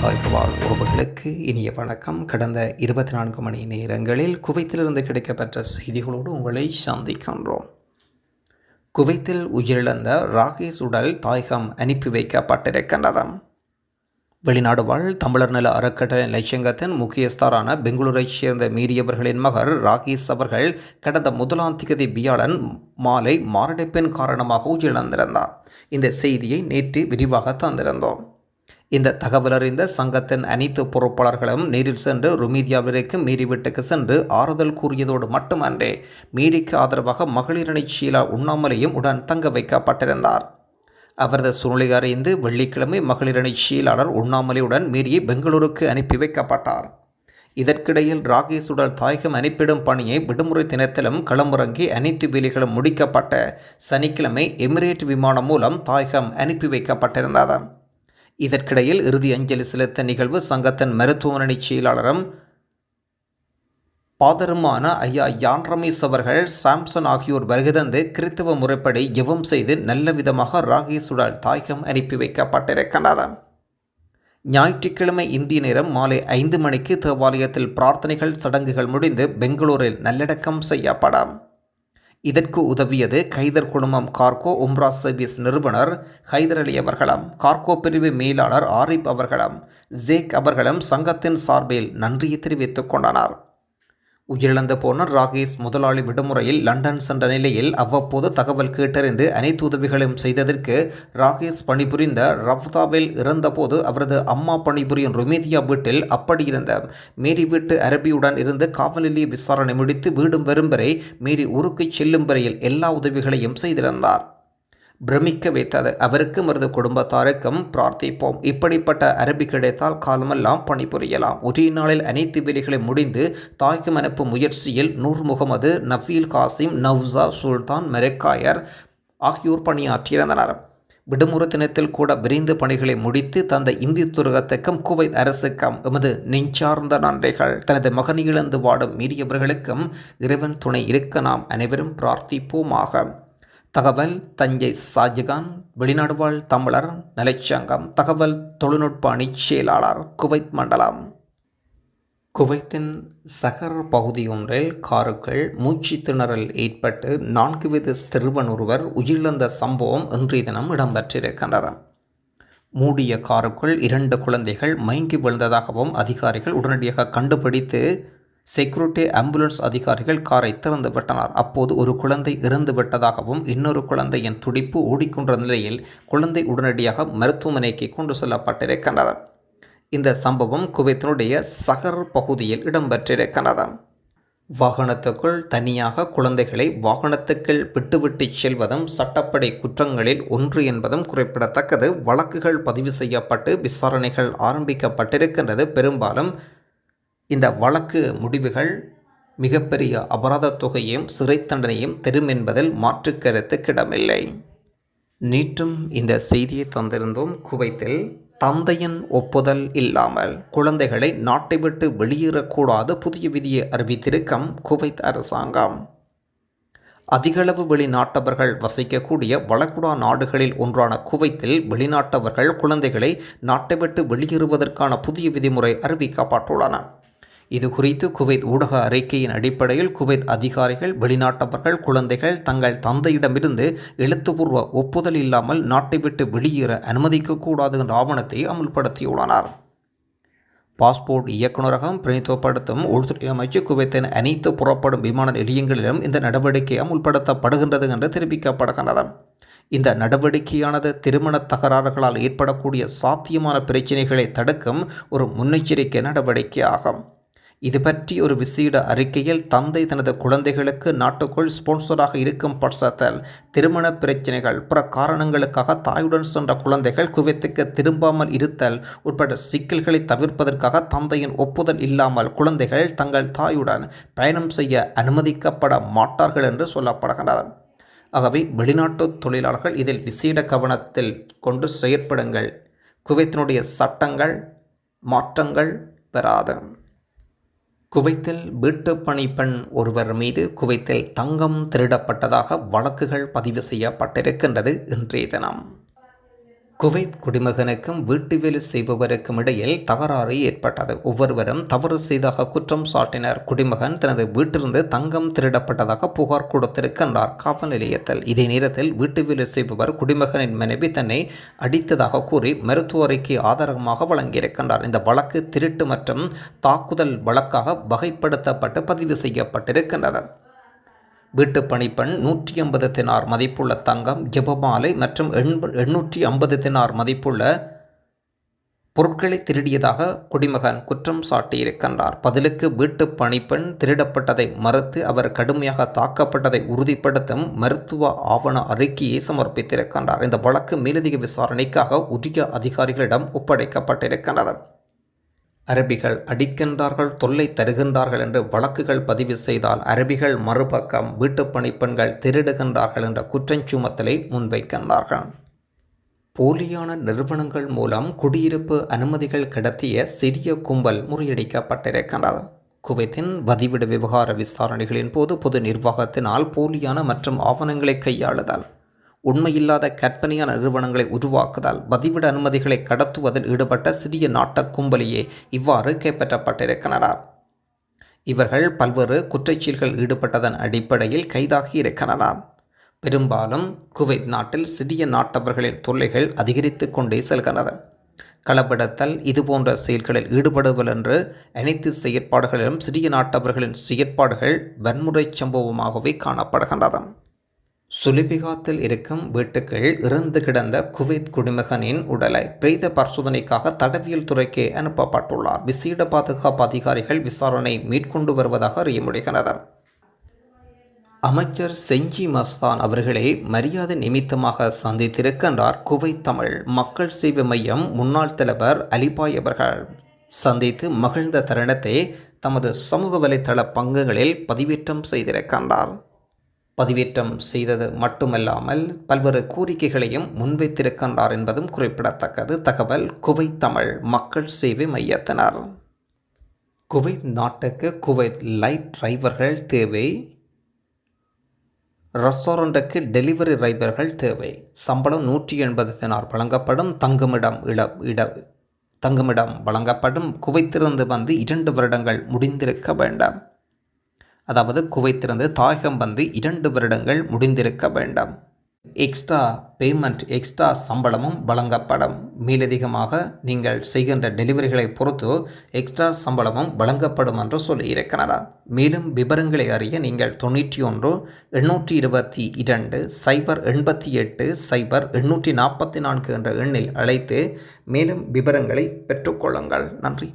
தாயக வாழ் உறவுகளுக்கு இனிய வணக்கம். கடந்த 24 மணி நேரங்களில் குவைத்திலிருந்து கிடைக்கப்பெற்ற செய்திகளோடு உங்களை சந்திக்கின்றோம். குவைத்தில் உயிரிழந்த ராகேஷ் உடல் தாயகம் அனுப்பி வைக்கப்பட்டிருக்கின்றது. வெளிநாடு வாழ் தமிழர் நல அறக்கட்டளை இலட்சங்கத்தின் முக்கியஸ்தரான பெங்களூரைச் சேர்ந்த மீறியவர்களின் மகர் ராகேஷ் அவர்கள் கடந்த 1ஆம் தேதி வியாழன் மாலை மாரடைப்பின் காரணமாக உயிரிழந்திருந்தார். இந்த செய்தியை நேற்று விரிவாக தந்திருந்தோம். இந்த தகவலறிந்த சங்கத்தின் அனைத்து பொறுப்பாளர்களும் நேரில் சென்று ருமீதியாவிற்கு மீறி வீட்டுக்கு சென்று ஆறுதல் கூறியதோடு மட்டுமன்றே மீறிக்கு ஆதரவாக மகளிரணி ஷீலா உண்ணாமலையும் உடன் தங்க வைக்கப்பட்டிருந்தார். அவரது சூழ்நிலை அறிந்து வெள்ளிக்கிழமை மகளிரணி ஷீலாளர் உண்ணாமலையுடன் மீறியை பெங்களூருக்கு அனுப்பி வைக்கப்பட்டார். இதற்கிடையில் ராகேஷ் உடல் தாயகம் அனுப்பிடும் பணியை விடுமுறை தினத்திலும் களமிறங்கி அனைத்து வேலைகளும் முடிக்கப்பட்ட சனிக்கிழமை எமிரேட் விமானம் மூலம் தாயகம் அனுப்பி வைக்கப்பட்டிருந்தது. இதற்கிடையில் இறுதி அஞ்சலி செலுத்த நிகழ்வு சங்கத்தின் மருத்துவமனை செயலாளரும் பாதருமான ஐயா யான் ரமேஷ் அவர்கள் சாம்சன் ஆகியோர் வருகை தந்து கிறித்தவ முறைப்படி ஜெபம் செய்து நல்ல விதமாக ராகேஷ் உடல் தாயகம் அனுப்பி வைக்கப்பட்டிருக்கின்றது. ஞாயிற்றுக்கிழமை இந்திய நேரம் மாலை 5 மணிக்கு தேவாலயத்தில் பிரார்த்தனைகள் சடங்குகள் முடிந்து பெங்களூரில் நல்லடக்கம் செய்யப்படும். இதற்கு உதவியது கைதர் குழுமம் கார்கோ உம்ரா சர்வீஸ் நிறுவனர் ஹைதர் அலி அவர்களும் கார்கோ பிரிவு மேலாளர் ஆரிப் அவர்களும் ஜேக் அவர்களும் சங்கத்தின் சார்பில் நன்றியை தெரிவித்துக் கொண்டனர். உயிரிழந்து போன ராகேஷ் முதலாளி விடுமுறையில் லண்டன் சென்ற நிலையில் அவ்வப்போது தகவல் கேட்டறிந்து அனைத்து உதவிகளையும் செய்ததற்கு ராகேஷ் பணிபுரிந்த ரவ்தாவில் இறந்தபோது அவரது அம்மா பணிபுரியும் ருமேதியா வீட்டில் அப்படியிருந்த மேரி வீட்டு அரபியுடன் இருந்து காவல் நிலைய விசாரணை முடித்து வீடும் வரும் வரை மேரி ஊருக்கு செல்லும் வரையில் எல்லா உதவிகளையும் செய்திருந்தார். பிரமிக்க வைத்தது. அவருக்கும் அவரது குடும்பத்தாருக்கும் பிரார்த்திப்போம். இப்படிப்பட்ட அரபி கிடைத்தால் காலமெல்லாம் பணிபுரியலாம். ஒரே நாளில் அனைத்து வேலைகளை முடிந்து தாயகம் அனுப்பும் முயற்சியில் நூர் முகமது, நஃபீல் காசிம், நவ்சா சுல்தான், மெரக்காயர் ஆகியோர் பணியாற்றியிருந்தனர். விடுமுறை தினத்தில் கூட விரைந்து பணிகளை முடித்து தந்த இந்திய துறையகத்துக்கும் குவைத் அரசுக்கும் எமது நெஞ்சார்ந்த நன்றிகள். தனது மகன் இழந்து வாடும் மீறியவர்களுக்கும் இறைவன் துணை இருக்க நாம் அனைவரும் பிரார்த்திப்போமாக. தகவல் தஞ்சை ஷாஜகான், வெளிநாடு வாழ் தமிழர் நலச்சங்கம், தகவல் தொழில்நுட்ப அணிச் செயலாளர், குவைத் மண்டலம். குவைத்தின் சஹர் பகுதியொன்றில் காருக்குள் மூச்சு திணறல் ஏற்பட்டு 4 வயது சிறுவன் ஒருவர் உயிரிழந்த சம்பவம் இன்றைய தினம் இடம்பெற்றிருக்கின்றது. மூடிய காருக்குள் 2 குழந்தைகள் மயங்கி விழுந்ததாகவும் அதிகாரிகள் உடனடியாக கண்டுபிடித்து செக்யூரிட்டி ஆம்புலன்ஸ் அதிகாரிகள் காரை திறந்து விட்டனர். அப்போது ஒரு குழந்தை இறந்து விட்டதாகவும் இன்னொரு குழந்தையின் துடிப்பு ஓடிக்கொண்ட நிலையில் குழந்தை உடனடியாக மருத்துவமனைக்கு கொண்டு செல்லப்பட்டிருக்கின்றது. இந்த சம்பவம் குவைத்தினுடைய சஹர் பகுதியில் இடம்பெற்றிருக்கின்றது. வாகனத்துக்குள் தனியாக குழந்தைகளை வாகனத்துக்குள் விட்டுவிட்டு செல்வதும் சட்டப்படி குற்றங்களில் ஒன்று என்பதும் குறிப்பிடத்தக்கது. வழக்குகள் பதிவு செய்யப்பட்டு விசாரணைகள் ஆரம்பிக்கப்பட்டிருக்கின்றது. பெரும்பாலும் இந்த வழக்கு முடிவுகள் மிகப்பெரிய அபராத தொகையும் சிறை தண்டனையும் தரும் என்பதில் மாற்று கருத்துக்கிடமில்லை. நேற்றும் இந்த செய்தியை தந்திருந்தோம். குவைத்தில் தந்தையின் ஒப்புதல் இல்லாமல் குழந்தைகளை நாட்டை விட்டு வெளியேறக்கூடாது புதிய விதியை அறிவித்திருக்கும் குவைத் அரசாங்கம். அதிகளவு வெளிநாட்டவர்கள் வசிக்கக்கூடிய வளைகுடா நாடுகளில் ஒன்றான குவைத்தில் வெளிநாட்டவர்கள் குழந்தைகளை நாட்டை விட்டு வெளியேறுவதற்கான புதிய விதிமுறை அறிவிக்கப்பட்டுள்ளன. இது குறித்து குவைத் ஊடக அறிக்கையின் அடிப்படையில் குவைத் அதிகாரிகள் வெளிநாட்டவர்கள் குழந்தைகள் தங்கள் தந்தையிடமிருந்து எழுத்துப்பூர்வ ஒப்புதல் இல்லாமல் நாட்டை விட்டு வெளியேற அனுமதிக்கக்கூடாது என்ற ஆவணத்தை அமுல்படுத்தியுள்ளனர். பாஸ்போர்ட் இயக்குநரகம் பிரதிநிதித்துவப்படுத்தும் உள்துறை அமைச்சு குவைத்தின் அனைத்து புறப்படும் விமான நிலையங்களிலும் இந்த நடவடிக்கை அமுல்படுத்தப்படுகின்றது என்று தெரிவிக்கப்படுகின்றது. இந்த நடவடிக்கையானது திருமண தகராறுகளால் ஏற்படக்கூடிய சாத்தியமான பிரச்சினைகளை தடுக்கும் ஒரு முன்னெச்சரிக்கை நடவடிக்கை ஆகும். இது பற்றி ஒரு விசேட அறிக்கையில் தந்தை தனது குழந்தைகளுக்கு நாட்டுக்குள் ஸ்பான்சராக இருக்கும் பட்சத்தில் திருமண பிரச்சினைகள் பிற காரணங்களுக்காக தாயுடன் சென்ற குழந்தைகள் குவைத்துக்கு திரும்பாமல் இருத்தல் உட்பட சிக்கல்களை தவிர்ப்பதற்காக தந்தையின் ஒப்புதல் இல்லாமல் குழந்தைகள் தங்கள் தாயுடன் பயணம் செய்ய அனுமதிக்கப்பட மாட்டார்கள் என்று சொல்லப்படுகிறது. ஆகவே வெளிநாட்டு தொழிலாளர்கள் இதில் விசேட கவனத்தில் கொண்டு செயற்படுங்கள். குவைத்தினுடைய சட்டங்கள் மாற்றங்கள் பெறாது. குவைத்தில் வீட்டுப் பணிப்பெண் ஒருவர் மீது குவைத்தில் தங்கம் திருடப்பட்டதாக வழக்குகள் பதிவு செய்யப்பட்டிருக்கின்றது இன்றைய தினம். குவைத் குடிமகனுக்கும் வீட்டு வேலை செய்பவருக்கும் இடையில் தகராறு ஏற்பட்டது. ஒவ்வொருவரும் தவறு செய்தாக குற்றம் சாட்டினர். குடிமகன் தனது வீட்டிலிருந்து தங்கம் திருடப்பட்டதாக புகார் கொடுத்திருக்கின்றார் காவல் நிலையத்தில். இதே நேரத்தில் வீட்டு வேலை செய்பவர் குடிமகனின் மனைவி தன்னை அடித்ததாக கூறி மருத்துவ அறிக்கை ஆதாரமாக வழங்கியிருக்கின்றார். இந்த வழக்கு திருட்டு மற்றும் தாக்குதல் வழக்காக வகைப்படுத்தப்பட்டு பதிவு செய்யப்பட்டிருக்கின்றது. வீட்டு பணிப்பெண் 150 தினார் மதிப்புள்ள தங்கம், ஜெபமாலை மற்றும் 850 தினார் மதிப்புள்ள பொருட்களை திருடியதாக குடிமகன் குற்றம் சாட்டியிருக்கின்றார். பதிலுக்கு வீட்டு பணிப்பெண் திருடப்பட்டதை மறுத்து அவர் கடுமையாக தாக்கப்பட்டதை உறுதிப்படுத்தும் மருத்துவ ஆவண அறிக்கையை சமர்ப்பித்திருக்கின்றார். இந்த வழக்கு மேலதிக விசாரணைக்காக உரிய அதிகாரிகளிடம் ஒப்படைக்கப்பட்டிருக்கின்றது. அரபிகள் அடிக்கின்றார்கள், தொல்லை தருகின்றார்கள் என்று வழக்குகள் பதிவு செய்தால் அரபிகள் மறுபக்கம் வீட்டுப் பணிப்பெண்கள் திருடுகின்றார்கள் என்ற குற்றஞ்சுமத்தலை முன்வைக்கின்றார்கள். போலியான நிறுவனங்கள் மூலம் குடியிருப்பு அனுமதிகள் கடத்திய சிறிய கும்பல் முறியடிக்கப்பட்டிருக்கின்றது. குவைத்தின் வதிவிட விவகார விசாரணைகளின் போது பொது நிர்வாகத்தினால் போலியான மற்றும் ஆவணங்களை கையாளுதல், உண்மையில்லாத கற்பனையான நிறுவனங்களை உருவாக்குதல், வதிவிட அனுமதிகளை கடத்துவதில் ஈடுபட்ட சிறிய நாட்ட கும்பலையே இவ்வாறு கைப்பற்றப்பட்டிருக்கின்றனர். இவர்கள் பல்வேறு குற்றச்செயல்கள் ஈடுபட்டதன் அடிப்படையில் கைதாகி இருக்கின்றனர். பெரும்பாலும் குவைத் நாட்டில் சிறிய நாட்டவர்களின் தொல்லைகள் அதிகரித்து கொண்டே செல்கின்றன. களப்படுத்தல், இதுபோன்ற செயல்களில் ஈடுபடுதல் என்று அனைத்து செயற்பாடுகளிலும் சிறிய நாட்டவர்களின் செயற்பாடுகள் வன்முறை சம்பவமாகவே காணப்படுகின்றன. சுலிபிகாத்தில் இருக்கும் வீட்டுக்குள் இறந்து கிடந்த குவைத் குடிமகனின் உடலை பிரேத பரிசோதனைக்காக தடவியல் துறைக்கு அனுப்பப்பட்டுள்ளார். விசேட பாதுகாப்பு அதிகாரிகள் விசாரணை மேற்கொண்டு வருவதாக அறிய முடிகிறது. அமைச்சர் செஞ்சி மஸ்தான் அவர்களை மரியாதை நிமித்தமாக சந்தித்திருக்கின்றார் குவைத் தமிழ் மக்கள் சேவை மையம் முன்னாள் தலைவர் அலிபாய் அவர்கள். சந்தித்து மகிழ்ந்த தருணத்தை தமது சமூக வலைத்தள பங்குகளில் பதிவேற்றம் செய்திருக்கின்றார். பதிவேற்றம் செய்தது மட்டுமல்லாமல் பல்வேறு கோரிக்கைகளையும் முன்வைத்திருக்கின்றார் என்பதும் குறிப்பிடத்தக்கது. தகவல் குவைத் தமிழ் மக்கள் சேவை மையத்தினர். குவைத் நாட்டுக்கு குவைத் லைட் டிரைவர்கள் தேவை. ரெஸ்டாரண்ட்டுக்கு டெலிவரி டிரைவர்கள் தேவை. சம்பளம் 180 தினார் வழங்கப்படும். தங்குமிடம் வழங்கப்படும். குவைத்திலிருந்து வந்து 2 வருடங்கள் முடிந்திருக்க வேண்டாம். அதாவது குவைத்திலிருந்து தாயகம் வந்து 2 வருடங்கள் முடிந்திருக்க வேண்டாம். எக்ஸ்ட்ரா பேமெண்ட், எக்ஸ்ட்ரா சம்பளமும் வழங்கப்படும். மேலதிகமாக நீங்கள் செய்கின்ற டெலிவரிகளை பொறுத்து எக்ஸ்ட்ரா சம்பளமும் வழங்கப்படும் என்று சொல்லியிருக்கிறார். மேலும் விவரங்களை அறிய நீங்கள் 91 822 088 0844 என்ற எண்ணில் அழைத்து மேலும் விவரங்களை பெற்றுக்கொள்ளுங்கள். நன்றி.